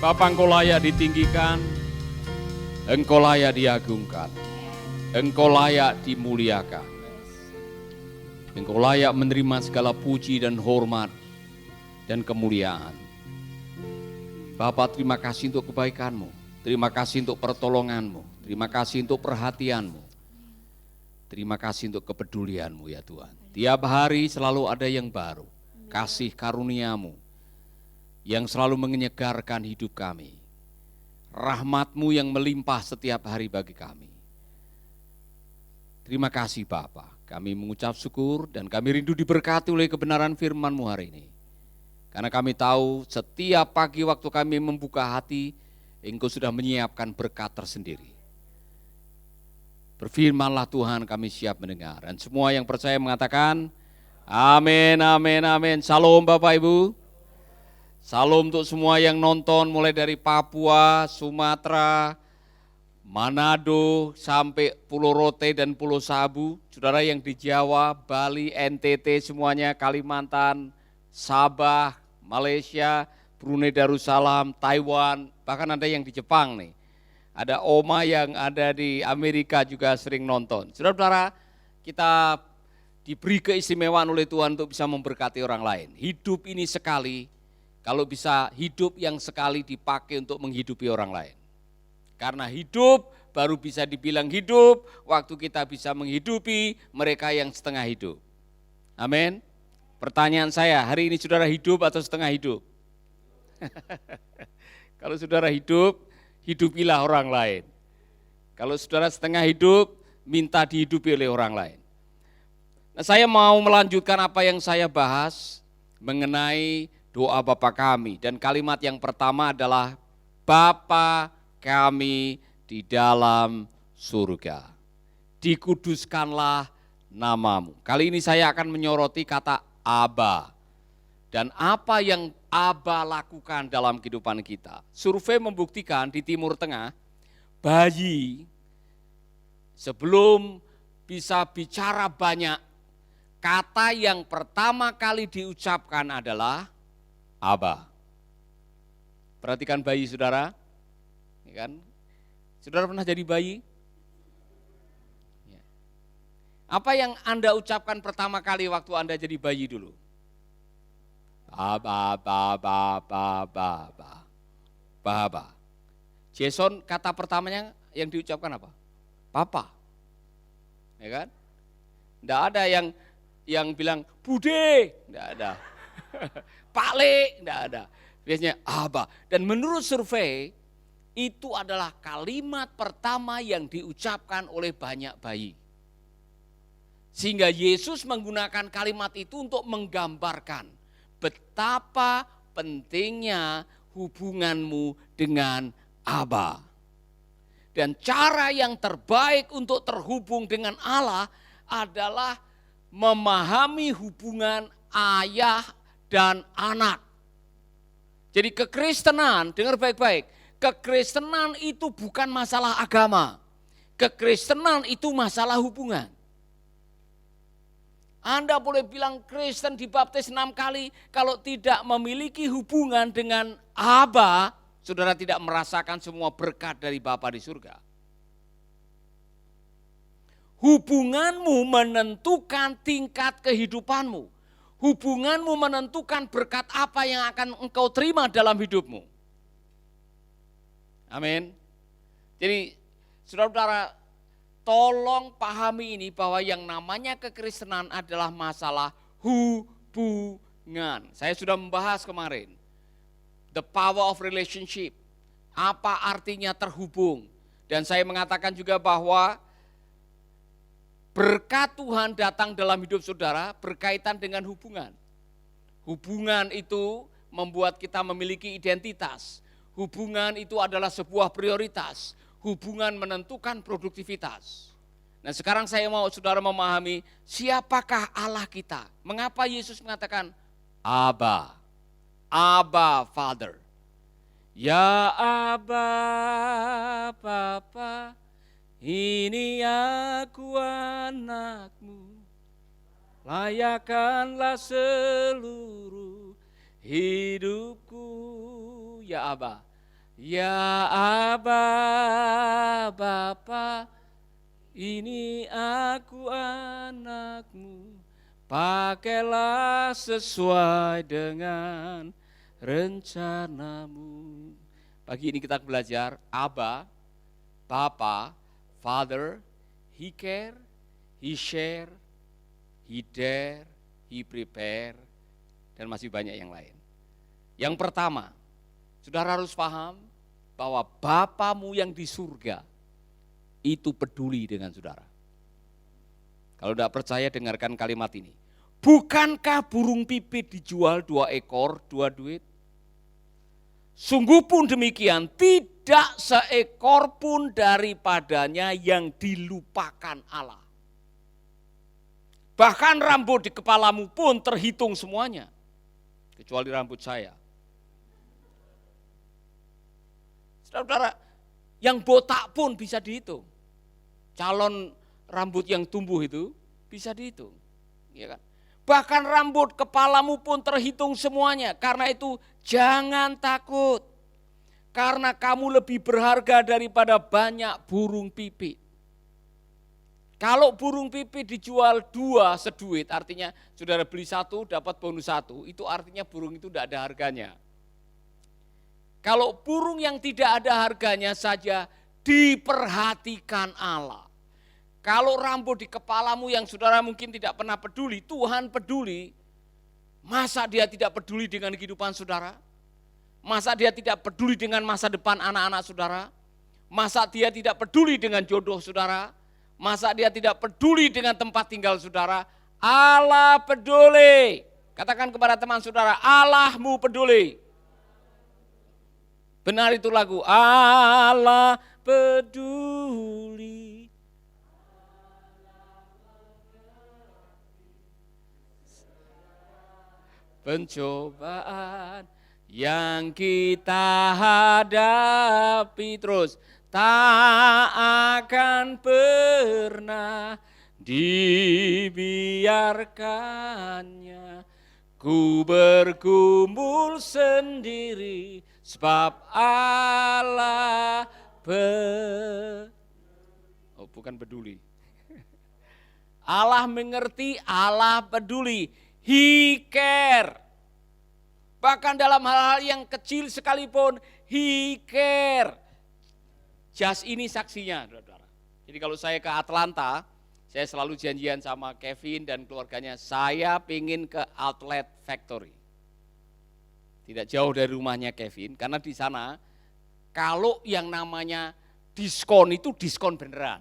Bapa, Engkau layak ditinggikan, Engkau layak diagungkan, Engkau layak dimuliakan. Engkau layak menerima segala puji dan hormat dan kemuliaan. Bapa, terima kasih untuk kebaikan-Mu, terima kasih untuk pertolongan-Mu, terima kasih untuk perhatian-Mu, terima kasih untuk kepedulian-Mu ya Tuhan. Tiap hari selalu ada yang baru, kasih karunia-Mu yang selalu menyegarkan hidup kami. Rahmat-Mu yang melimpah setiap hari bagi kami. Terima kasih Bapa, kami mengucap syukur dan kami rindu diberkati oleh kebenaran firman-Mu hari ini. Karena kami tahu setiap pagi waktu kami membuka hati, Engkau sudah menyiapkan berkat tersendiri. Berfirmanlah Tuhan, kami siap mendengar. Dan semua yang percaya mengatakan, amin, amin, amin. Salam Bapak Ibu. Salam untuk semua yang nonton mulai dari Papua, Sumatera, Manado, sampai Pulau Rote dan Pulau Sabu. Saudara yang di Jawa, Bali, NTT semuanya, Kalimantan, Sabah, Malaysia, Brunei Darussalam, Taiwan, bahkan ada yang di Jepang nih. Ada Oma yang ada di Amerika juga sering nonton. Saudara-saudara, kita diberi keistimewaan oleh Tuhan untuk bisa memberkati orang lain. Hidup ini sekali, kalau bisa hidup yang sekali dipakai untuk menghidupi orang lain. Karena hidup baru bisa dibilang hidup, waktu kita bisa menghidupi mereka yang setengah hidup. Amin. Pertanyaan saya, hari ini saudara hidup atau setengah hidup? Kalau saudara hidup, hidupilah orang lain. Kalau saudara setengah hidup, minta dihidupi oleh orang lain. Nah, saya mau melanjutkan apa yang saya bahas mengenai doa Bapa kami. Dan kalimat yang pertama adalah Bapa kami di dalam surga. Dikuduskanlah namamu. Kali ini saya akan menyoroti kata Aba. Dan apa yang Aba lakukan dalam kehidupan kita. Survei membuktikan di Timur Tengah, bayi sebelum bisa bicara banyak, kata yang pertama kali diucapkan adalah Aba. Perhatikan bayi saudara, ya kan? Saudara pernah jadi bayi? Apa yang Anda ucapkan pertama kali waktu Anda jadi bayi dulu? Baba, baba, baba, baba. Jason kata pertamanya yang diucapkan apa? Papa. Ya kan? Enggak ada yang bilang Bude, enggak ada. Pak Le, enggak ada. Biasanya Aba. Dan menurut survei, itu adalah kalimat pertama yang diucapkan oleh banyak bayi. Sehingga Yesus menggunakan kalimat itu untuk menggambarkan betapa pentingnya hubunganmu dengan Aba. Dan cara yang terbaik untuk terhubung dengan Allah adalah memahami hubungan ayah dan anak. Jadi kekristenan, dengar baik-baik, kekristenan itu bukan masalah agama. Kekristenan itu masalah hubungan. Anda boleh bilang Kristen dibaptis 6 kali, kalau tidak memiliki hubungan dengan Aba, saudara tidak merasakan semua berkat dari Bapa di surga. Hubunganmu menentukan tingkat kehidupanmu. Hubunganmu menentukan berkat apa yang akan engkau terima dalam hidupmu. Amin. Jadi saudara-saudara, tolong pahami ini bahwa yang namanya kekristenan adalah masalah hubungan. Saya sudah membahas kemarin. The power of relationship. Apa artinya terhubung. Dan saya mengatakan juga bahwa berkat Tuhan datang dalam hidup saudara berkaitan dengan hubungan. Hubungan itu membuat kita memiliki identitas. Hubungan itu adalah sebuah prioritas. Hubungan menentukan produktivitas. Nah sekarang saya mau saudara memahami siapakah Allah kita. Mengapa Yesus mengatakan Aba, Aba Father. Ya Aba Bapa, ini aku anakmu, layakkanlah seluruh hidupku. Ya Aba, Ya Aba Bapa, ini aku anakmu, pakailah sesuai dengan rencanamu. Pagi ini kita belajar Aba, Bapa, Father, He care, He share, He dare, He prepare, dan masih banyak yang lain. Yang pertama, saudara harus paham bahwa Bapamu yang di surga itu peduli dengan saudara. Kalau tidak percaya, dengarkan kalimat ini. Bukankah burung pipit dijual 2 ekor, 2 duit? Sungguh pun demikian, tidak seekor pun daripadanya yang dilupakan Allah. Bahkan rambut di kepalamu pun terhitung semuanya, kecuali rambut saya. Saudara, yang botak pun bisa dihitung. Calon rambut yang tumbuh itu bisa dihitung. Ya kan? Bahkan rambut kepalamu pun terhitung semuanya. Karena itu jangan takut. Karena kamu lebih berharga daripada banyak burung pipit. Kalau burung pipit dijual 2 seduit, artinya saudara beli 1 dapat bonus 1, itu artinya burung itu tidak ada harganya. Kalau burung yang tidak ada harganya saja diperhatikan Allah. Kalau rambut di kepalamu yang saudara mungkin tidak pernah peduli, Tuhan peduli. Masa dia tidak peduli dengan kehidupan saudara? Masa dia tidak peduli dengan masa depan anak-anak saudara? Masa dia tidak peduli dengan jodoh saudara? Masa dia tidak peduli dengan tempat tinggal saudara? Allah peduli. Katakan kepada teman saudara, Allahmu peduli. Benar itu lagu, Allah peduli. Pencobaan yang kita hadapi terus tak akan pernah dibiarkannya. Ku bergumul sendiri sebab Allah bukan peduli. Allah mengerti, Allah peduli. He care. Bahkan dalam hal-hal yang kecil sekalipun, He care. Jas ini saksinya, saudara. Jadi kalau saya ke Atlanta, saya selalu janjian sama Kevin dan keluarganya, saya pingin ke Outlet Factory. Tidak jauh dari rumahnya Kevin, karena di sana kalau yang namanya diskon itu diskon beneran.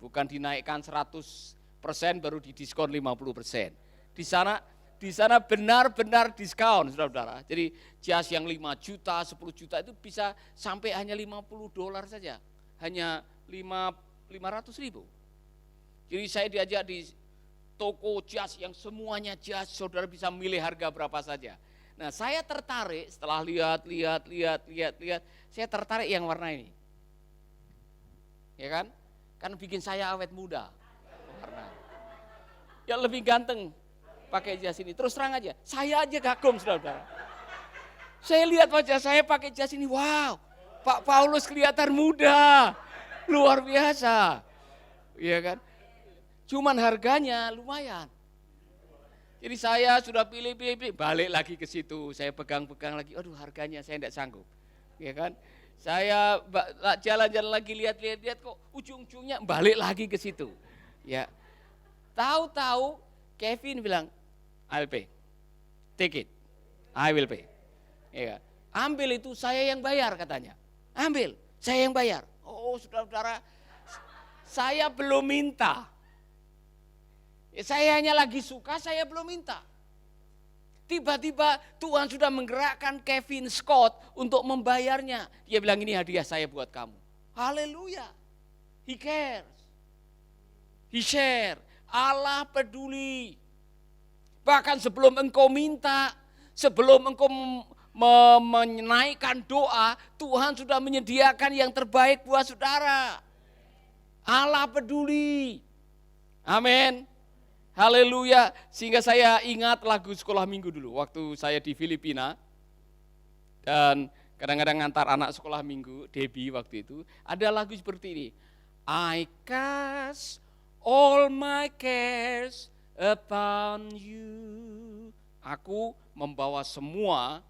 Bukan dinaikkan 100% baru didiskon 50%. Di sana benar-benar diskon, saudara-saudara. Jadi jas yang 5 juta, 10 juta itu bisa sampai hanya $50 saja. Hanya 500 ribu. Jadi saya diajak di toko jas yang semuanya jas, saudara bisa milih harga berapa saja. Nah saya tertarik setelah lihat, saya tertarik yang warna ini. Ya kan? Kan bikin saya awet muda. Warna. Ya lebih ganteng pakai jas ini. Terus terang aja, saya aja kagum saudara. Saya lihat wajah saya pakai jas ini, wow, Pak Paulus kelihatan muda, luar biasa. Iya kan? Cuman harganya lumayan. Jadi saya sudah pilih, balik lagi ke situ, saya pegang-pegang lagi, aduh harganya saya tidak sanggup. Iya kan? Saya jalan-jalan lagi lihat kok ujung-ujungnya balik lagi ke situ. Ya. Tahu-tahu Kevin bilang, I'll pay. Take it. I will pay. Ya. Ambil itu, saya yang bayar katanya. Ambil, saya yang bayar. Oh, saudara-saudara, saya belum minta. Saya hanya lagi suka, saya belum minta. Tiba-tiba Tuhan sudah menggerakkan Kevin Scott untuk membayarnya. Dia bilang, ini hadiah saya buat kamu. Haleluya. He cares. He share. Allah peduli. Bahkan sebelum engkau minta, sebelum engkau menaikkan doa, Tuhan sudah menyediakan yang terbaik buat saudara. Allah peduli. Amin. Haleluya. Sehingga saya ingat lagu sekolah minggu dulu waktu saya di Filipina. Dan Kadang-kadang ngantar anak sekolah minggu, Debbie waktu itu, ada lagu seperti ini. I cast all my cares upon you. Aku membawa semua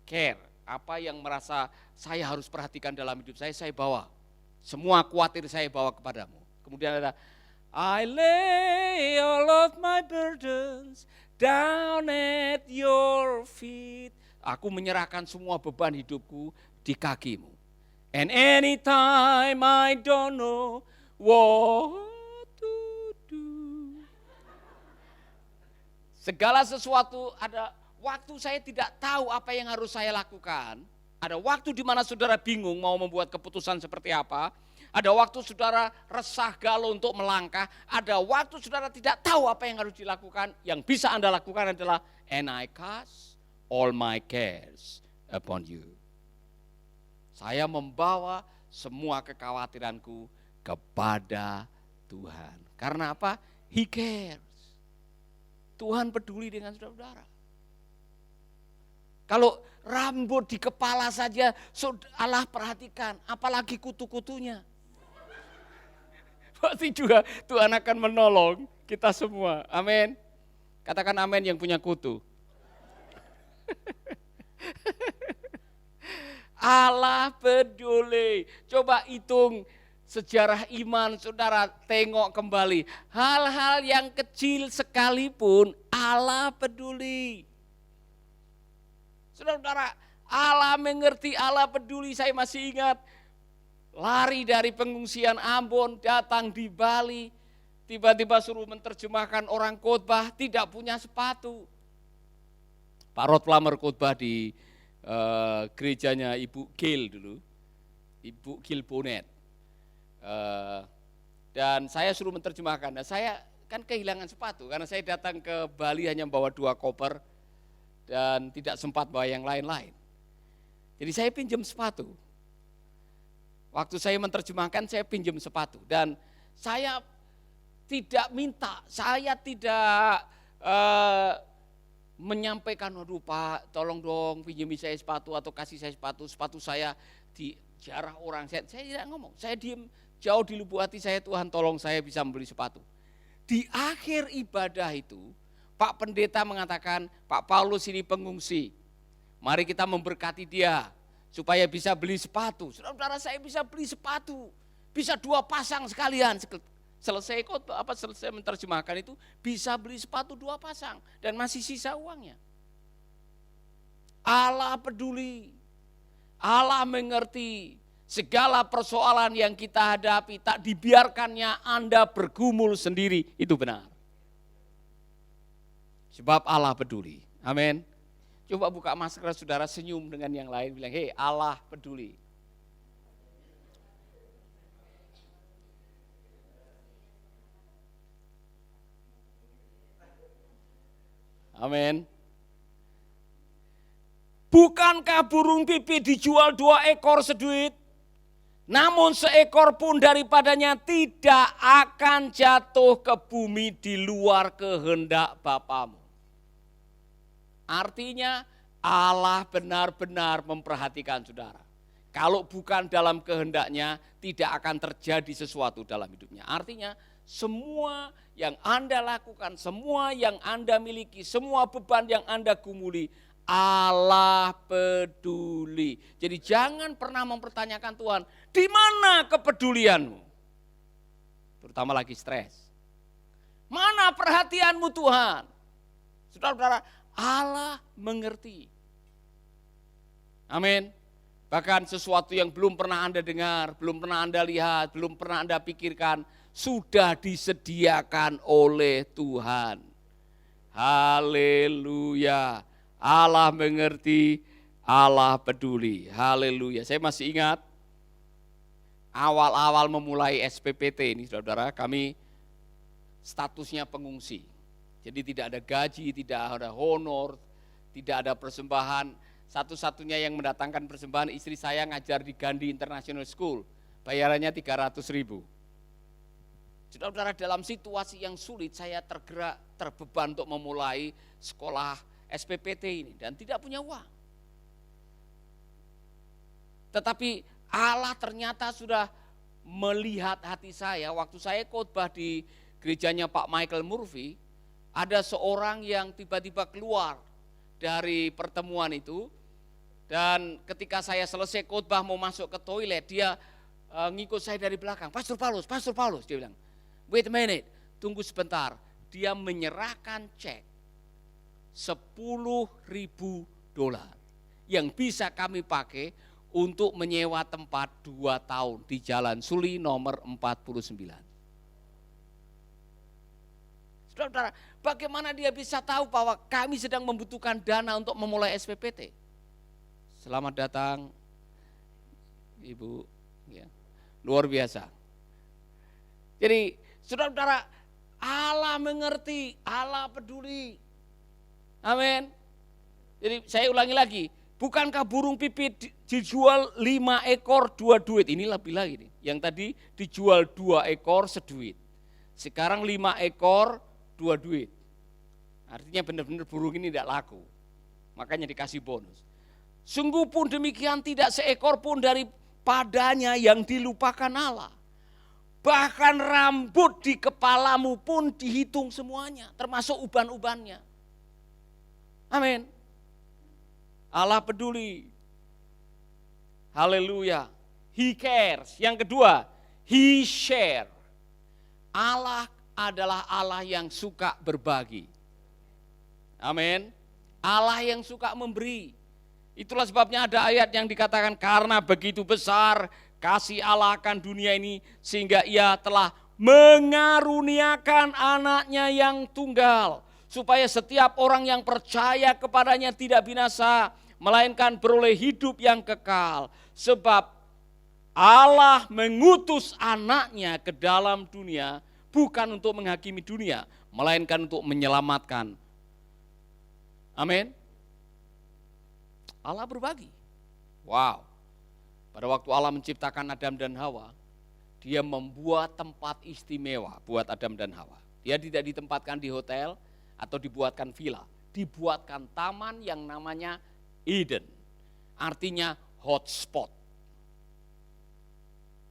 care, apa yang merasa saya harus perhatikan dalam hidup saya bawa. Semua khawatir saya bawa kepadamu. Kemudian ada, I lay all of my burdens down at your feet. Aku menyerahkan semua beban hidupku di kakimu. And anytime I don't know what to do. Segala sesuatu ada waktu saya tidak tahu apa yang harus saya lakukan. Ada waktu di mana saudara bingung mau membuat keputusan seperti apa. Ada waktu saudara resah galau untuk melangkah. Ada waktu saudara tidak tahu apa yang harus dilakukan. Yang bisa Anda lakukan adalah, and I cast all my cares upon you. Saya membawa semua kekhawatiranku kepada Tuhan. Karena apa? He cares. Tuhan peduli dengan saudara-saudara. Kalau rambut di kepala saja Allah perhatikan, apalagi kutu-kutunya. Pasti juga Tuhan akan menolong kita semua. Amin. Katakan amin yang punya kutu. Allah peduli. Coba hitung sejarah iman saudara, tengok kembali. Hal-hal yang kecil sekalipun Allah peduli. Saudara-saudara, Allah mengerti, Allah peduli. Saya masih ingat lari dari pengungsian Ambon, datang di Bali, tiba-tiba suruh menerjemahkan orang khotbah, tidak punya sepatu. Pak Rod Plummer khotbah di gerejanya Ibu Gil dulu, Ibu Gil Bonet. Dan saya suruh menerjemahkan. Nah, saya kan kehilangan sepatu karena saya datang ke Bali hanya membawa 2 koper dan tidak sempat bawa yang lain-lain. Jadi saya pinjam sepatu. Waktu saya menerjemahkan saya pinjam sepatu dan saya tidak minta, saya tidak menyampaikan, waduh Pak tolong dong pinjami saya sepatu atau kasih saya sepatu saya dijarah orang. Saya tidak ngomong, saya diam jauh di lubuk hati saya, Tuhan tolong saya bisa membeli sepatu. Di akhir ibadah itu Pak Pendeta mengatakan, Pak Paulus ini pengungsi, mari kita memberkati dia supaya bisa beli sepatu. Saudara-saudara saya bisa beli sepatu, bisa 2 pasang sekalian. Selesai selesai menerjemahkan itu bisa beli sepatu 2 pasang dan masih sisa uangnya. Allah peduli, Allah mengerti segala persoalan yang kita hadapi, tak dibiarkannya Anda bergumul sendiri, itu benar. Sebab Allah peduli. Amin. Coba buka masker saudara, senyum dengan yang lain, bilang, hei Allah peduli. Amin. Bukankah burung pipit dijual 2 ekor seduit? Namun seekor pun daripadanya tidak akan jatuh ke bumi di luar kehendak Bapamu. Artinya Allah benar-benar memperhatikan saudara. Kalau bukan dalam kehendaknya tidak akan terjadi sesuatu dalam hidupnya. Artinya semua yang Anda lakukan, semua yang Anda miliki, semua beban yang Anda gumuli, Allah peduli. Jadi jangan pernah mempertanyakan Tuhan, di mana kepedulianmu? Terutama lagi stres. Mana perhatianmu Tuhan? Saudara-saudara, Allah mengerti. Amin. Bahkan sesuatu yang belum pernah Anda dengar, belum pernah Anda lihat, belum pernah Anda pikirkan, sudah disediakan oleh Tuhan. Haleluya. Allah mengerti, Allah peduli. Haleluya. Saya masih ingat awal-awal memulai SPPT ini saudara, kami statusnya pengungsi. Jadi tidak ada gaji, tidak ada honor, tidak ada persembahan. Satu-satunya yang mendatangkan persembahan istri saya ngajar di Gandhi International School. Bayarannya 300.000. Saudara-saudara, dalam situasi yang sulit saya tergerak, terbeban untuk memulai sekolah SPPT ini dan tidak punya uang. Tetapi Allah ternyata sudah melihat hati saya. Waktu saya khotbah di gerejanya Pak Michael Murphy, ada seorang yang tiba-tiba keluar dari pertemuan itu. Dan ketika saya selesai khotbah mau masuk ke toilet, dia ngikut saya dari belakang. Pastor Paulus, dia bilang, wait a minute, tunggu sebentar. Dia menyerahkan cek $10.000 yang bisa kami pakai untuk menyewa tempat 2 tahun di Jalan Suli nomor 49. Saudara, bagaimana dia bisa tahu bahwa kami sedang membutuhkan dana untuk memulai SPPT? Selamat datang Ibu, ya, luar biasa. Jadi saudara-saudara, Allah mengerti, Allah peduli. Amin. Jadi saya ulangi lagi, bukankah burung pipit dijual 5 ekor 2 duit? Ini lebih lagi nih. Yang tadi dijual 2 ekor seduit. Sekarang 5 ekor 2 duit. Artinya benar-benar burung ini tidak laku. Makanya dikasih bonus. Sungguh pun demikian tidak seekor pun daripadanya yang dilupakan Allah. Bahkan rambut di kepalamu pun dihitung semuanya, termasuk uban-ubannya. Amin. Allah peduli. Haleluya. He cares. Yang kedua, He share. Allah adalah Allah yang suka berbagi. Amin. Allah yang suka memberi. Itulah sebabnya ada ayat yang dikatakan, karena begitu besar kasih Allah akan dunia ini sehingga ia telah mengaruniakan anaknya yang tunggal. Supaya setiap orang yang percaya kepadanya tidak binasa, melainkan beroleh hidup yang kekal. Sebab Allah mengutus anaknya ke dalam dunia bukan untuk menghakimi dunia, melainkan untuk menyelamatkan. Amin. Allah berbagi. Wow. Pada waktu Allah menciptakan Adam dan Hawa, Dia membuat tempat istimewa buat Adam dan Hawa. Dia tidak ditempatkan di hotel atau dibuatkan villa, dibuatkan taman yang namanya Eden. Artinya hotspot.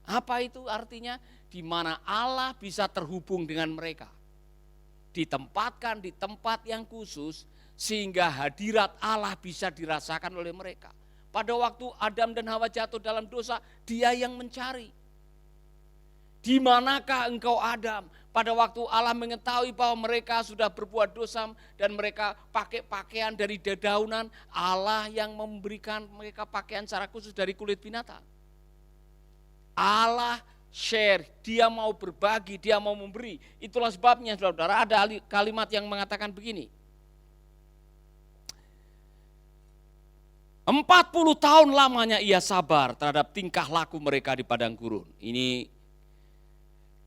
Apa itu artinya? Di mana Allah bisa terhubung dengan mereka. Ditempatkan di tempat yang khusus sehingga hadirat Allah bisa dirasakan oleh mereka. Pada waktu Adam dan Hawa jatuh dalam dosa, Dia yang mencari. Di manakah engkau Adam? Pada waktu Allah mengetahui bahwa mereka sudah berbuat dosa dan mereka pakai pakaian dari dedaunan, Allah yang memberikan mereka pakaian secara khusus dari kulit binatang. Allah share, Dia mau berbagi, Dia mau memberi. Itulah sebabnya saudara, ada kalimat yang mengatakan begini. 40 tahun lamanya ia sabar terhadap tingkah laku mereka di padang gurun. Ini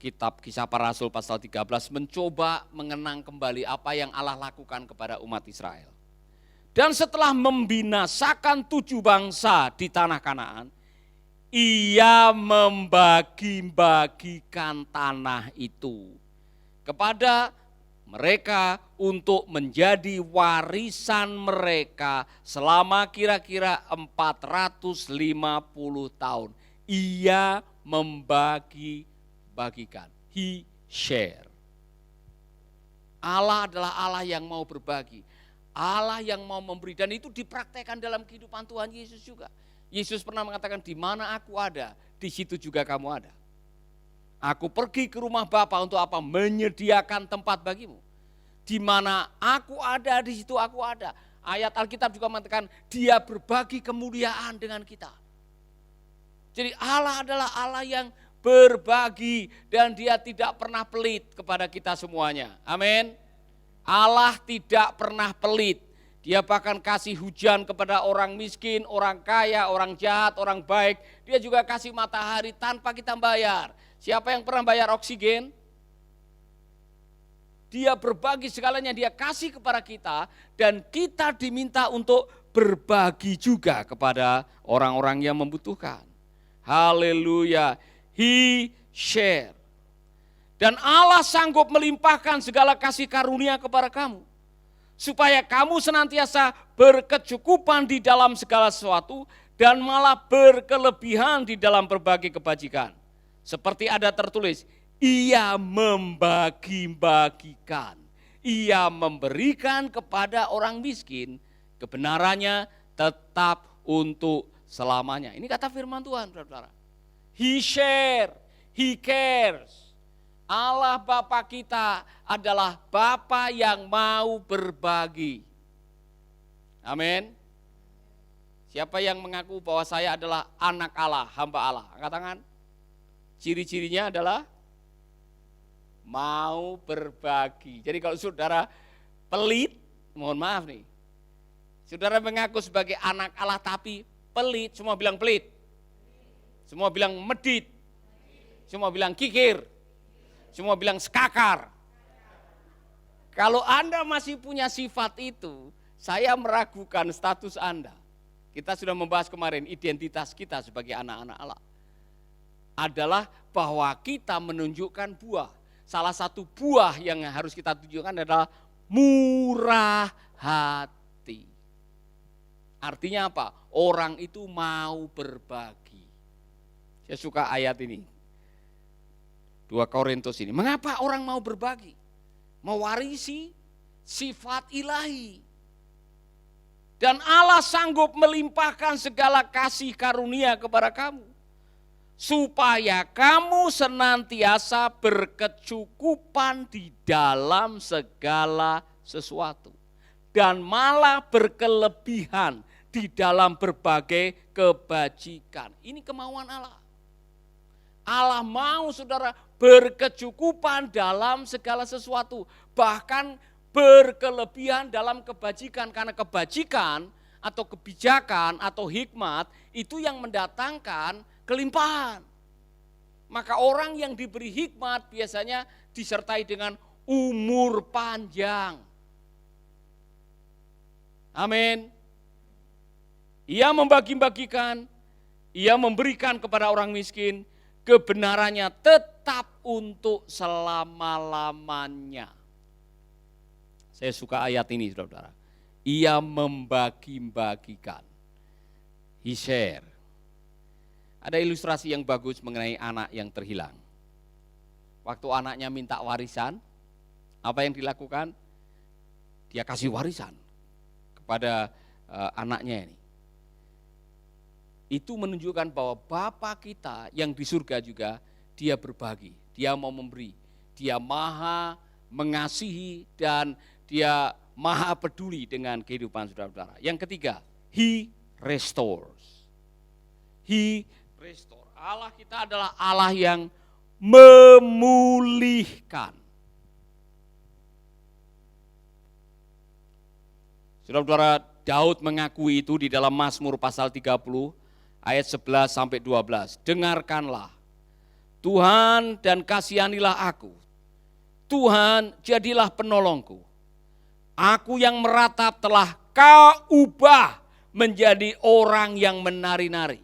kitab Kisah Para Rasul pasal 13 mencoba mengenang kembali apa yang Allah lakukan kepada umat Israel. Dan setelah membinasakan 7 bangsa di tanah Kanaan, ia membagi-bagikan tanah itu kepada mereka untuk menjadi warisan mereka selama kira-kira 450 tahun. Ia membagi-bagikan. He share. Allah adalah Allah yang mau berbagi. Allah yang mau memberi. Dan itu dipraktekkan dalam kehidupan Tuhan Yesus juga. Yesus pernah mengatakan, di mana aku ada, di situ juga kamu ada. Aku pergi ke rumah Bapa untuk apa? Menyediakan tempat bagimu. Di mana aku ada, di situ aku ada. Ayat Alkitab juga mengatakan Dia berbagi kemuliaan dengan kita. Jadi Allah adalah Allah yang berbagi dan Dia tidak pernah pelit kepada kita semuanya. Amin. Allah tidak pernah pelit. Dia bahkan kasih hujan kepada orang miskin, orang kaya, orang jahat, orang baik. Dia juga kasih matahari tanpa kita bayar. Siapa yang pernah bayar oksigen? Dia berbagi segalanya, Dia kasih kepada kita dan kita diminta untuk berbagi juga kepada orang-orang yang membutuhkan. Haleluya. He share. Dan Allah sanggup melimpahkan segala kasih karunia kepada kamu. Supaya kamu senantiasa berkecukupan di dalam segala sesuatu dan malah berkelebihan di dalam berbagai kebajikan. Seperti ada tertulis, ia membagi-bagikan, ia memberikan kepada orang miskin, kebenarannya tetap untuk selamanya. Ini kata firman Tuhan, saudara. He share, he cares. Allah Bapa kita adalah Bapa yang mau berbagi. Amin. Siapa yang mengaku bahwa saya adalah anak Allah, hamba Allah? Angkat tangan. Ciri-cirinya adalah mau berbagi. Jadi kalau saudara pelit, mohon maaf nih. Saudara mengaku sebagai anak Allah tapi pelit, semua bilang pelit. Semua bilang medit. Semua bilang kikir. Semua bilang sekakar. Kalau Anda masih punya sifat itu, saya meragukan status Anda. Kita sudah membahas kemarin identitas kita sebagai anak-anak Allah. Adalah bahwa kita menunjukkan buah. Salah satu buah yang harus kita tunjukkan adalah murah hati. Artinya apa? Orang itu mau berbagi. Saya suka ayat ini. 2 Korintus ini. Mengapa orang mau berbagi? Mewarisi sifat ilahi. Dan Allah sanggup melimpahkan segala kasih karunia kepada kamu. Supaya kamu senantiasa berkecukupan di dalam segala sesuatu. Dan malah berkelebihan di dalam berbagai kebajikan. Ini kemauan Allah. Allah mau saudara berkecukupan dalam segala sesuatu. Bahkan berkelebihan dalam kebajikan. Karena kebajikan atau kebijakan atau hikmat itu yang mendatangkan kelimpahan. Maka orang yang diberi hikmat biasanya disertai dengan umur panjang. Amin. Ia membagi-bagikan, ia memberikan kepada orang miskin, kebenarannya tetap untuk selama-lamanya. Saya suka ayat ini, saudara-saudara. Ia membagi-bagikan. He share. Ada ilustrasi yang bagus mengenai anak yang terhilang. Waktu anaknya minta warisan, apa yang dilakukan? Dia kasih warisan kepada anaknya ini. Itu menunjukkan bahwa Bapa kita yang di surga juga dia berbagi, dia mau memberi, dia maha mengasihi dan dia maha peduli dengan kehidupan saudara-saudara. Yang ketiga, he restores. He restore. Allah kita adalah Allah yang memulihkan. Saudara-saudara, Daud mengakui itu di dalam Mazmur pasal 30 ayat 11 sampai 12. Dengarkanlah, Tuhan, dan kasihanilah aku. Tuhan, jadilah penolongku. Aku yang meratap telah Kau ubah menjadi orang yang menari-nari.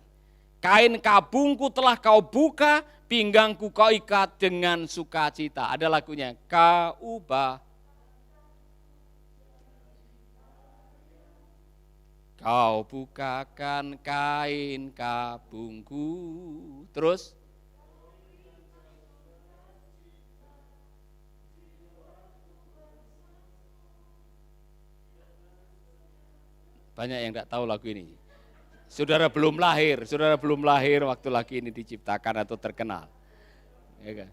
Kain kabungku telah Kau buka, pinggangku Kau ikat dengan sukacita. Ada lagunya, Kau ubah. Kau bukakan kain kabungku. Terus? Banyak yang tidak tahu lagu ini. Saudara belum lahir waktu lagu ini diciptakan atau terkenal. Ya kan?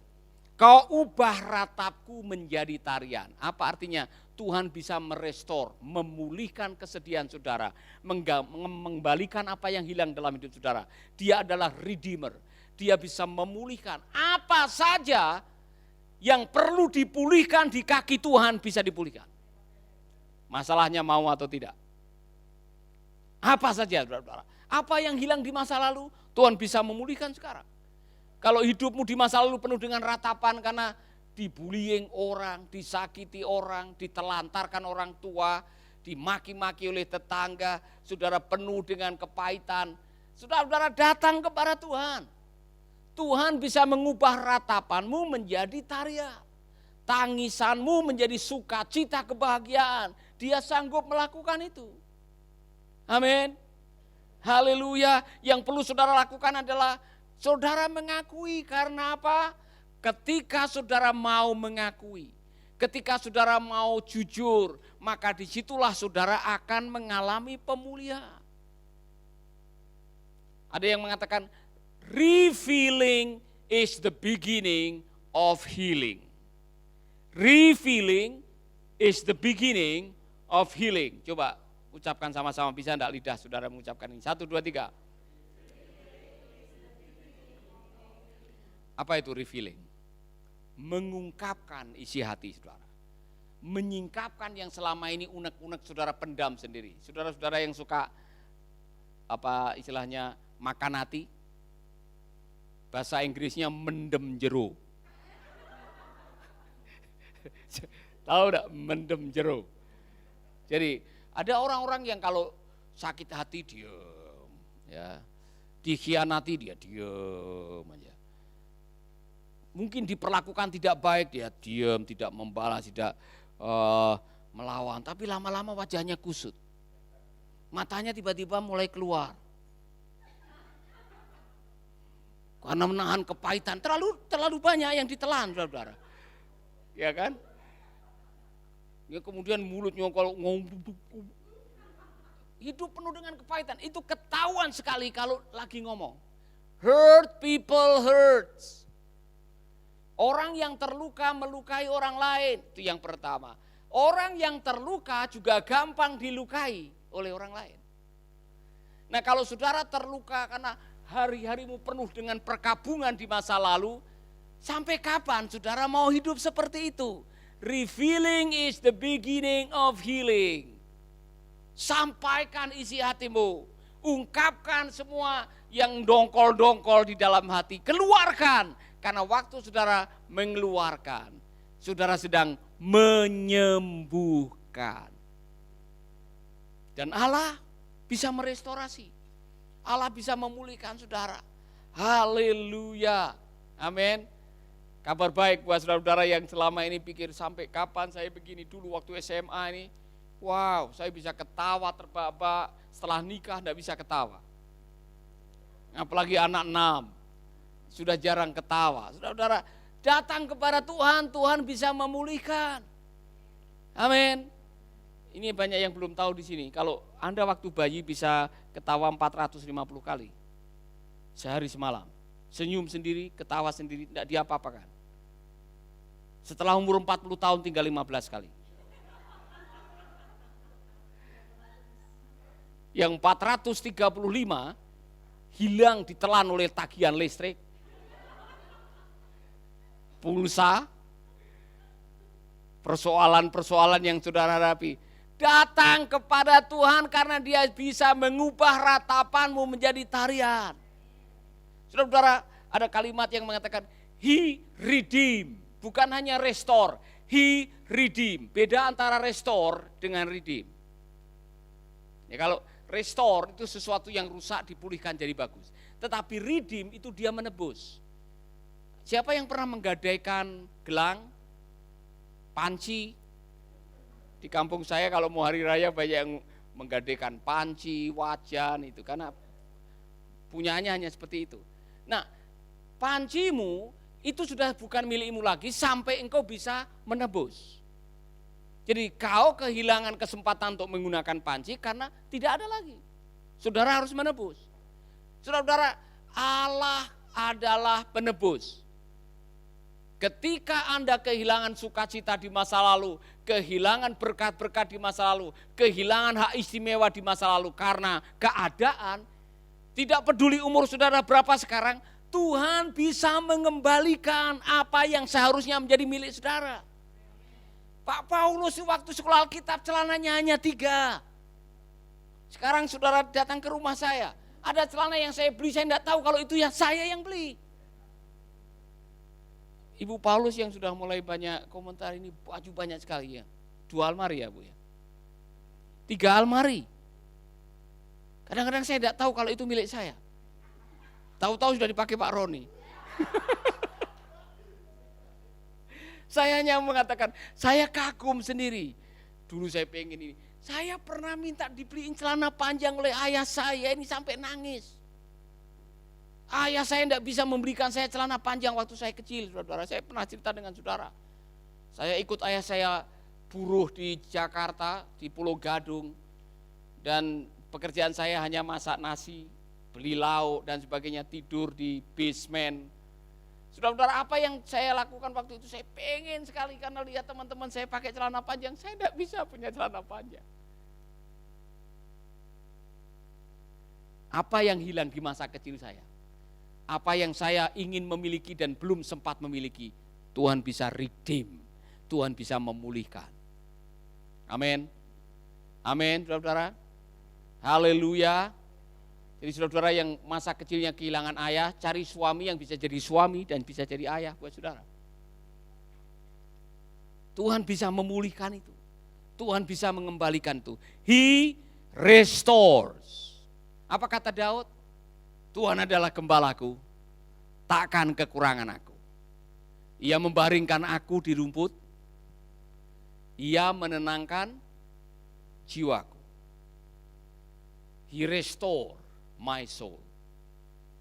Kau ubah ratapku menjadi tarian. Apa artinya? Tuhan bisa merestor, memulihkan kesedihan saudara, mengembalikan apa yang hilang dalam hidup saudara. Dia adalah redeemer. Dia bisa memulihkan apa saja yang perlu dipulihkan di kaki Tuhan bisa dipulihkan. Masalahnya mau atau tidak. Apa saja saudara. Apa yang hilang di masa lalu Tuhan bisa memulihkan sekarang. Kalau hidupmu di masa lalu penuh dengan ratapan karena dibullying orang, disakiti orang, ditelantarkan orang tua, dimaki-maki oleh tetangga, saudara penuh dengan kepahitan. Saudara-saudara datang kepada Tuhan. Tuhan bisa mengubah ratapanmu menjadi tarian. Tangisanmu menjadi sukacita kebahagiaan. Dia sanggup melakukan itu. Amin. Haleluya. Yang perlu saudara lakukan adalah saudara mengakui. Karena apa? Ketika saudara mau mengakui, ketika saudara mau jujur, maka disitulah saudara akan mengalami pemulihan. Ada yang mengatakan, refilling is the beginning of healing. Refilling is the beginning of healing. Coba ucapkan sama-sama, bisa enggak lidah saudara mengucapkan ini? 1, 2, 3. Apa itu refilling? Mengungkapkan isi hati saudara. Menyingkapkan yang selama ini unek-unek saudara pendam sendiri. Saudara-saudara yang suka apa istilahnya makan hati, bahasa Inggrisnya mendem jero. Tahu enggak mendem jero? Jadi ada orang-orang yang kalau sakit hati diam, ya, dikhianati dia diam aja. Mungkin diperlakukan tidak baik dia diam, tidak membalas, tidak melawan. Tapi lama-lama wajahnya kusut, matanya tiba-tiba mulai keluar. Karena menahan kepahitan, terlalu banyak yang ditelan, saudara. Ya kan? Ya kemudian mulutnya kalau hidup penuh dengan kepahitan, itu ketahuan sekali kalau lagi ngomong. Hurt people hurts. Orang yang terluka melukai orang lain, itu yang pertama. Orang yang terluka juga gampang dilukai oleh orang lain. Nah kalau saudara terluka karena hari-harimu penuh dengan perkabungan di masa lalu, sampai kapan saudara mau hidup seperti itu? Refilling is the beginning of healing. Sampaikan isi hatimu, ungkapkan semua yang dongkol-dongkol di dalam hati, keluarkan. Karena waktu saudara mengeluarkan, saudara sedang menyembuhkan. Dan Allah bisa merestorasi. Allah bisa memulihkan saudara. Haleluya. Amin. Kabar baik buat saudara-saudara yang selama ini pikir sampai kapan saya begini, dulu waktu SMA ini. Wow, saya bisa ketawa terbahak-bahak, setelah nikah enggak bisa ketawa. Apalagi anak 6, sudah jarang ketawa. Saudara-saudara, datang kepada Tuhan, Tuhan bisa memulihkan. Amin. Ini banyak yang belum tahu di sini. Kalau Anda waktu bayi bisa ketawa 450 kali sehari semalam. Senyum sendiri, ketawa sendiri, tidak diapa-apakan. Setelah umur 40 tahun tinggal 15 kali. Yang 435 hilang ditelan oleh tagihan listrik, pulsa, persoalan-persoalan yang saudara hadapi. Datang kepada Tuhan karena Dia bisa mengubah ratapanmu menjadi tarian. Saudara-saudara, ada kalimat yang mengatakan He redeem, bukan hanya restore, He redeem. Beda antara restore dengan redeem. Ya, kalau restore itu sesuatu yang rusak dipulihkan jadi bagus. Tetapi redeem itu Dia menebus. Siapa yang pernah menggadaikan gelang, panci? Di kampung saya kalau mau hari raya banyak yang menggadaikan panci, wajan itu karena punyanya hanya seperti itu. Nah, pancimu itu sudah bukan milikmu lagi sampai engkau bisa menebus. Jadi kau kehilangan kesempatan untuk menggunakan panci karena tidak ada lagi. Saudara harus menebus. Saudara-saudara, Allah adalah penebus. Ketika Anda kehilangan sukacita di masa lalu, kehilangan berkat-berkat di masa lalu, kehilangan hak istimewa di masa lalu karena keadaan, tidak peduli umur saudara berapa sekarang, Tuhan bisa mengembalikan apa yang seharusnya menjadi milik saudara. Pak Paulus waktu sekolah Alkitab celananya hanya 3. Sekarang saudara datang ke rumah saya, ada celana yang saya beli, saya tidak tahu kalau itu ya saya yang beli. Ibu Paulus yang sudah mulai banyak komentar ini, baju banyak sekali ya. 2 almari ya Bu ya. 3 almari. Kadang-kadang saya tidak tahu kalau itu milik saya. Tahu-tahu sudah dipakai Pak Roni. Saya hanya mengatakan, saya kagum sendiri. Dulu saya pengen ini, Saya pernah minta dibeliin celana panjang oleh ayah saya, ini sampai nangis. Ayah saya tidak bisa memberikan saya celana panjang waktu saya kecil, saudara. Saya pernah cerita dengan saudara. Saya ikut ayah saya buruh di Jakarta, di Pulau Gadung. Dan pekerjaan saya hanya masak nasi, beli lauk dan sebagainya, tidur di basement. Saudara-saudara, apa yang saya lakukan waktu itu, saya pengen sekali karena lihat teman-teman saya pakai celana panjang, saya tidak bisa punya celana panjang. Apa yang hilang di masa kecil saya? Apa yang saya ingin memiliki dan belum sempat memiliki, Tuhan bisa redeem, Tuhan bisa memulihkan. Amin. Amin, saudara-saudara. Haleluya. Jadi saudara-saudara yang masa kecilnya kehilangan ayah, cari suami yang bisa jadi suami dan bisa jadi ayah buat saudara. Tuhan bisa memulihkan itu. Tuhan bisa mengembalikan itu. He restores. Apa kata Daud? Tuhan adalah gembalaku, takkan kekurangan aku. Ia membaringkan aku di rumput, ia menenangkan jiwaku. He restore my soul.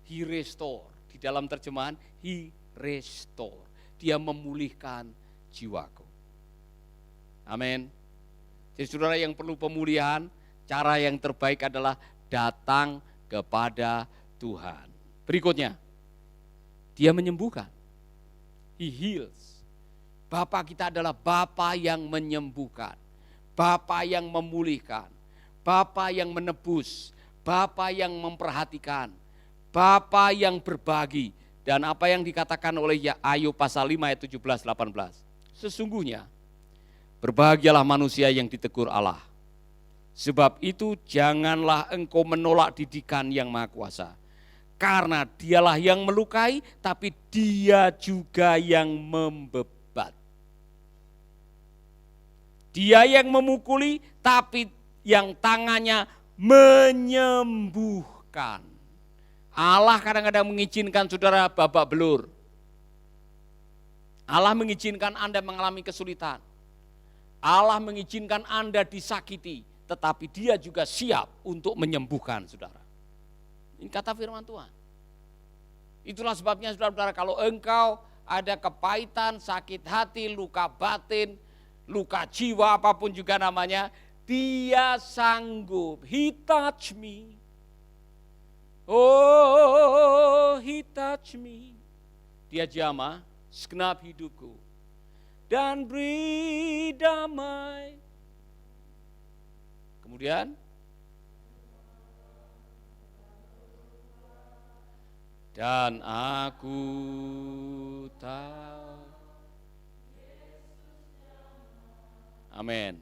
He restore. Di dalam terjemahan, he restore. Dia memulihkan jiwaku. Amin. Jadi saudara yang perlu pemulihan, cara yang terbaik adalah datang kepada Tuhan. Berikutnya, dia menyembuhkan. He heals. Bapa kita adalah Bapa yang menyembuhkan. Bapa yang memulihkan. Bapa yang menebus. Bapa yang memperhatikan. Bapa yang berbagi. Dan apa yang dikatakan oleh Ayub pasal 5 ayat 17-18. Sesungguhnya, berbahagialah manusia yang ditegur Allah. Sebab itu janganlah engkau menolak didikan yang Maha Kuasa. Karena dialah yang melukai, tapi dia juga yang membebat. Dia yang memukuli, tapi yang tangannya menyembuhkan. Allah kadang-kadang mengizinkan saudara babak belur. Allah mengizinkan Anda mengalami kesulitan. Allah mengizinkan Anda disakiti, tetapi dia juga siap untuk menyembuhkan saudara. Ini kata firman Tuhan. Itulah sebabnya saudara-saudara, kalau engkau ada kepahitan, sakit hati, luka batin, luka jiwa, apapun juga namanya, dia sanggup. He touch me. Oh, he touch me. Dia jamah segenap hidupku dan beri damai. Kemudian dan aku tahu. Amin.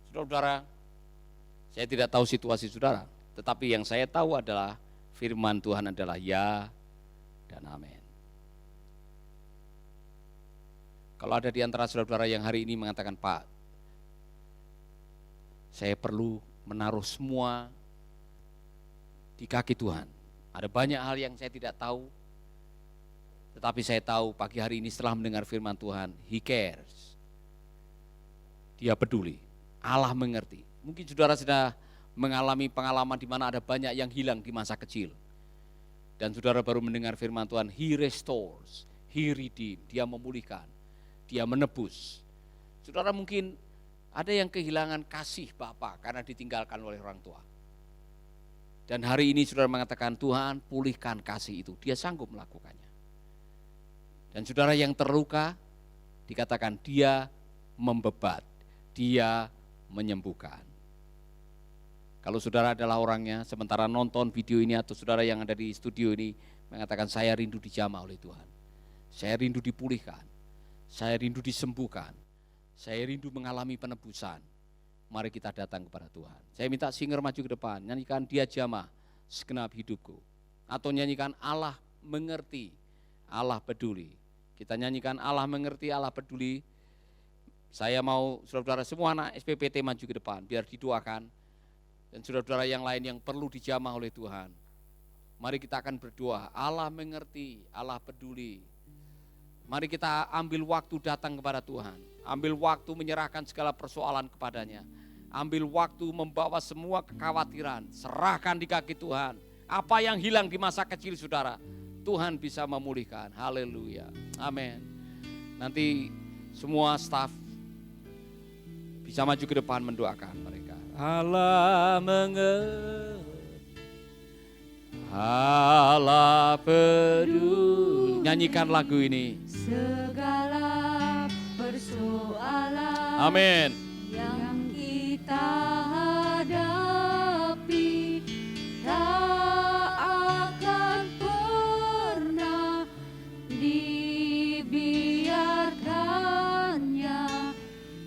Saudara-saudara, saya tidak tahu situasi saudara, tetapi yang saya tahu adalah firman Tuhan adalah ya dan amin. Kalau ada di antara saudara-saudara yang hari ini mengatakan, Pak, saya perlu menaruh semua di kaki Tuhan. Ada banyak hal yang saya tidak tahu, tetapi saya tahu pagi hari ini setelah mendengar firman Tuhan, He cares. Dia peduli, Allah mengerti. Mungkin saudara sudah mengalami pengalaman di mana ada banyak yang hilang di masa kecil. Dan saudara baru mendengar firman Tuhan, He restores, He redeem, Dia memulihkan. Dia menebus. Saudara mungkin ada yang kehilangan kasih Bapa karena ditinggalkan oleh orang tua. Dan hari ini saudara mengatakan, Tuhan pulihkan kasih itu. Dia sanggup melakukannya. Dan saudara yang terluka, dikatakan dia membebat. Dia menyembuhkan. Kalau saudara adalah orangnya, sementara nonton video ini atau saudara yang ada di studio ini, mengatakan saya rindu dijamah oleh Tuhan. Saya rindu dipulihkan. Saya rindu disembuhkan, saya rindu mengalami penebusan. Mari kita datang kepada Tuhan. Saya minta singer maju ke depan, nyanyikan Dia jamah segenap hidupku. Atau nyanyikan Allah mengerti, Allah peduli. Kita nyanyikan Allah mengerti, Allah peduli. Saya mau saudara-saudara semua anak SPPT maju ke depan, biar didoakan. Dan saudara-saudara yang lain yang perlu dijamah oleh Tuhan. Mari kita akan berdoa, Allah mengerti, Allah peduli. Mari kita ambil waktu datang kepada Tuhan. Ambil waktu menyerahkan segala persoalan kepadanya. Ambil waktu membawa semua kekhawatiran. Serahkan di kaki Tuhan. Apa yang hilang di masa kecil saudara, Tuhan bisa memulihkan. Haleluya. Amin. Nanti semua staf bisa maju ke depan mendoakan mereka. Allah Allah peduli. Nyanyikan lagu ini. Segala persoalan Amin. yang kita hadapi tak akan pernah dibiarkannya.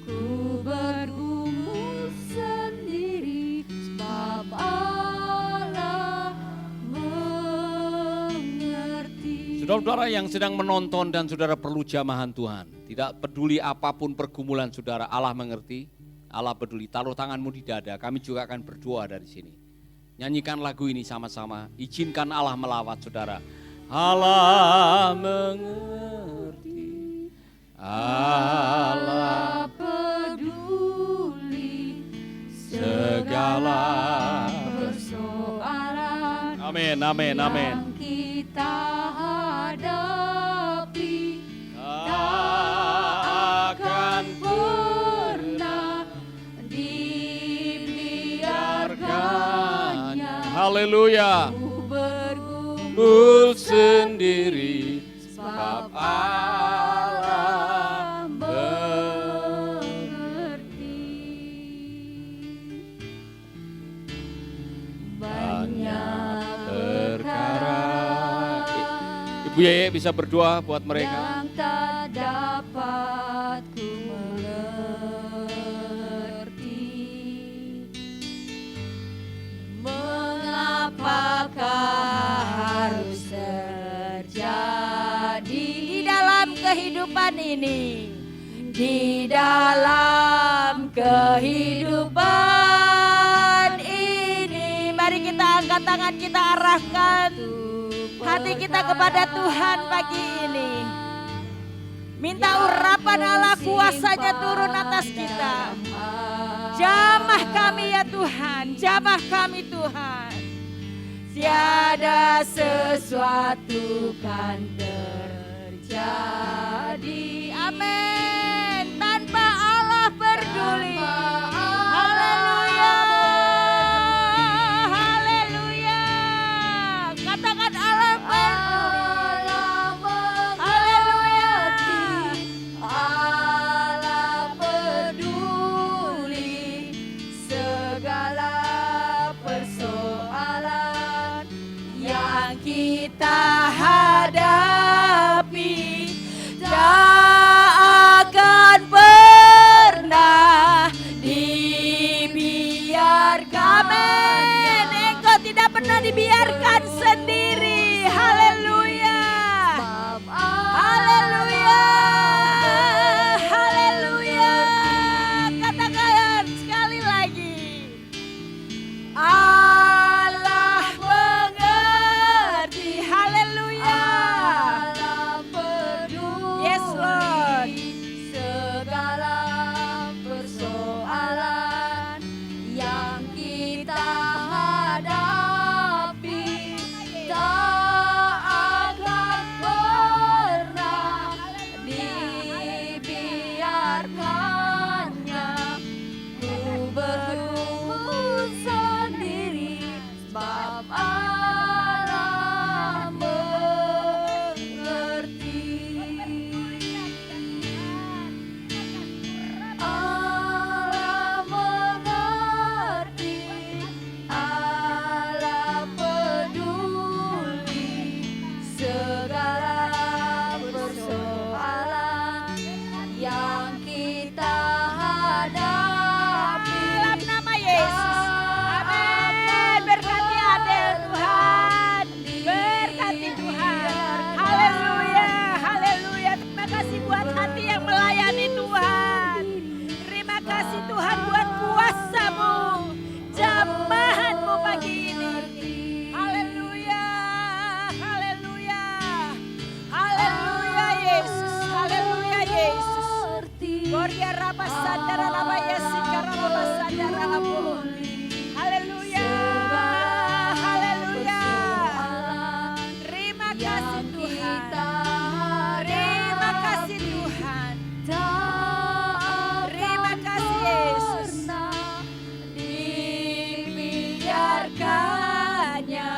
Ku bergumul sendiri sebab Allah mengerti. Saudara-saudara yang sedang menonton dan saudara perlu jamahan Tuhan. Tidak peduli apapun pergumulan saudara, Allah mengerti, Allah peduli. Taruh tanganmu di dada, kami juga akan berdoa dari sini. Nyanyikan lagu ini sama-sama, izinkan Allah melawat saudara. Allah mengerti, Allah peduli segala persoalan Amin, amin, amin. yang kita hadapi Tak akan pernah dibiarkannya. Haleluya. Ku bergumul Ku sendiri sebab sebab Allah mengerti. Banyak perkara Ibu Yeye bisa berdoa buat mereka. yang tak dapat ku mengerti. Mengapakah harus terjadi di dalam kehidupan ini? Di dalam kehidupan ini, mari kita angkat tangan, kita arahkan hati kita kepada Tuhan pagi ini. Minta urapan Allah kuasanya turun atas kita. Jamah kami ya Tuhan, jamah kami Tuhan. Tiada sesuatu kan terjadi. Amin. Tanpa Allah peduli. Haleluya. Haleluya. Katakan Allah peduli. Haleluya. Allah peduli segala persoalan yang kita hadapi tak akan pernah dibiarkan. Amin. Engkau tidak pernah dibiarkan sendiri. Haleluya. Haleluya. Haleluya. Katakan sekali lagi. Allah mengerti. Haleluya. Allah peduli. Yes, Lord. Segala persoalan yang kita hadapi tak akan pernah dibiarkannya. Ku bergumul sendiri sebab Allah mengerti. Allah mengerti, Allah peduli segala persoalan yang kita Koria rapa sandara laba yesikara laba sandara labu. Haleluya. Haleluya. Terima kasih Tuhan. Terima kasih Tuhan. Terima kasih Yesus. Dibiarkannya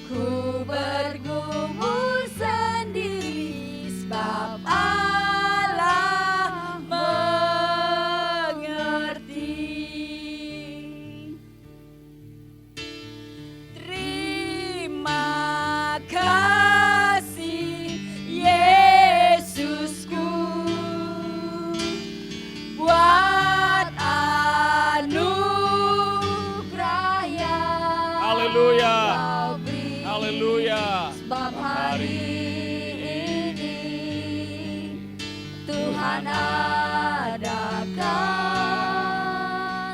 ku bergumul sendiri sebab Allah mengerti. Terima kasih Yesusku buat anugerah yang Haleluya. Kau beri. Haleluya. Sebab hari ini Tuhan adakan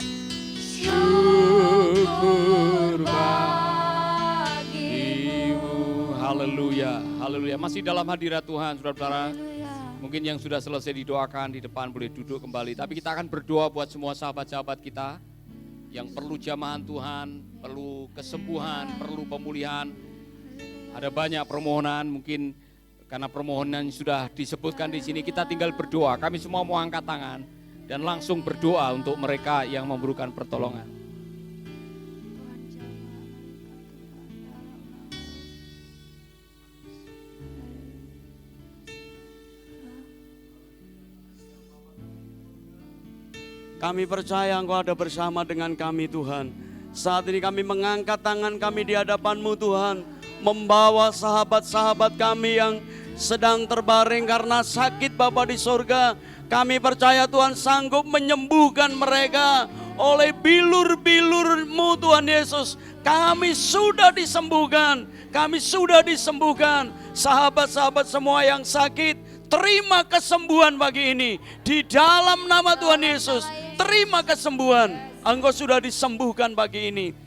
syukur bagimu. Haleluya. Haleluya. Masih dalam hadirat Tuhan, saudara-saudara. Haleluya. Mungkin yang sudah selesai didoakan di depan boleh duduk kembali. Tapi kita akan berdoa buat semua sahabat-sahabat kita yang perlu jamahan Tuhan, perlu kesembuhan, perlu pemulihan. Ada banyak permohonan, mungkin karena permohonan sudah disebutkan di sini, kita tinggal berdoa. Kami semua mau angkat tangan dan langsung berdoa untuk mereka yang memerlukan pertolongan. Kami percaya Engkau ada bersama dengan kami Tuhan. Saat ini kami mengangkat tangan kami di hadapan-Mu Tuhan. Membawa sahabat-sahabat kami yang sedang terbaring karena sakit Bapa di sorga. Kami percaya Tuhan sanggup menyembuhkan mereka oleh bilur-bilur-Mu Tuhan Yesus. Kami sudah disembuhkan, kami sudah disembuhkan. Sahabat-sahabat semua yang sakit, terima kesembuhan pagi ini. Di dalam nama Tuhan Yesus, terima kesembuhan. Engkau sudah disembuhkan pagi ini.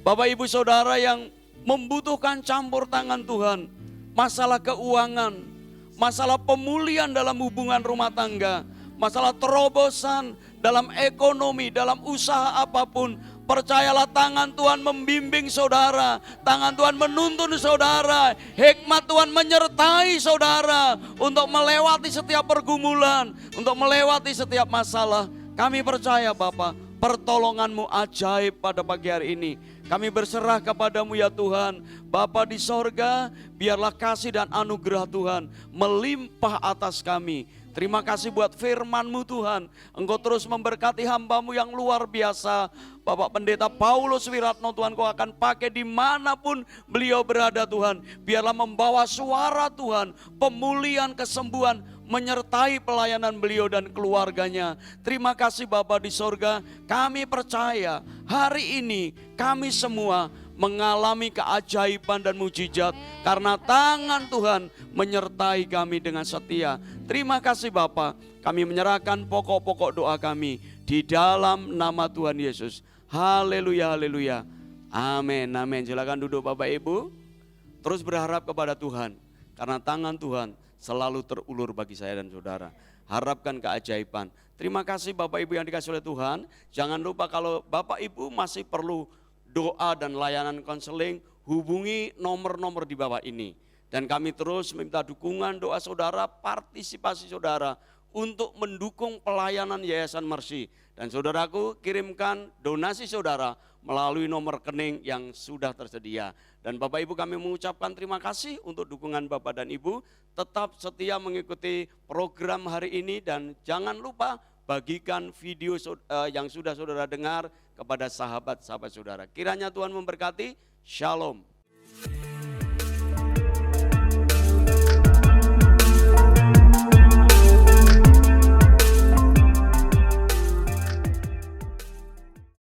Bapak Ibu Saudara yang membutuhkan campur tangan Tuhan, masalah keuangan, masalah pemulihan dalam hubungan rumah tangga, masalah terobosan dalam ekonomi, dalam usaha apapun, percayalah tangan Tuhan membimbing saudara, tangan Tuhan menuntun saudara, hikmat Tuhan menyertai saudara untuk melewati setiap pergumulan, untuk melewati setiap masalah. Kami percaya Bapa, pertolongan-Mu ajaib pada pagi hari ini. Kami berserah kepadamu ya Tuhan. Bapa di sorga, biarlah kasih dan anugerah Tuhan melimpah atas kami. Terima kasih buat firman-Mu Tuhan. Engkau terus memberkati hamba-Mu yang luar biasa. Bapak Pendeta Paulus Wiratno Tuhan, Kau akan pakai dimanapun beliau berada Tuhan. Biarlah membawa suara Tuhan, pemulihan, kesembuhan, menyertai pelayanan beliau dan keluarganya. Terima kasih Bapa di sorga. Kami percaya hari ini kami semua mengalami keajaiban dan mujizat karena tangan Tuhan menyertai kami dengan setia. Terima kasih Bapa. Kami menyerahkan pokok-pokok doa kami di dalam nama Tuhan Yesus. Haleluya, haleluya. Amin, amin. Silakan duduk Bapak Ibu. Terus berharap kepada Tuhan karena tangan Tuhan selalu terulur bagi saya dan saudara. Harapkan keajaiban. Terima kasih Bapak Ibu yang dikasih oleh Tuhan. Jangan lupa kalau Bapak Ibu masih perlu doa dan layanan konseling, hubungi nomor-nomor di bawah ini. Dan kami terus meminta dukungan doa saudara, partisipasi saudara untuk mendukung pelayanan Yayasan Mercy. Dan saudaraku kirimkan donasi saudara melalui nomor rekening yang sudah tersedia. Dan Bapak Ibu kami mengucapkan terima kasih untuk dukungan Bapak dan Ibu. Tetap setia mengikuti program hari ini dan jangan lupa bagikan video yang sudah saudara dengar kepada sahabat-sahabat saudara. Kiranya Tuhan memberkati. Shalom.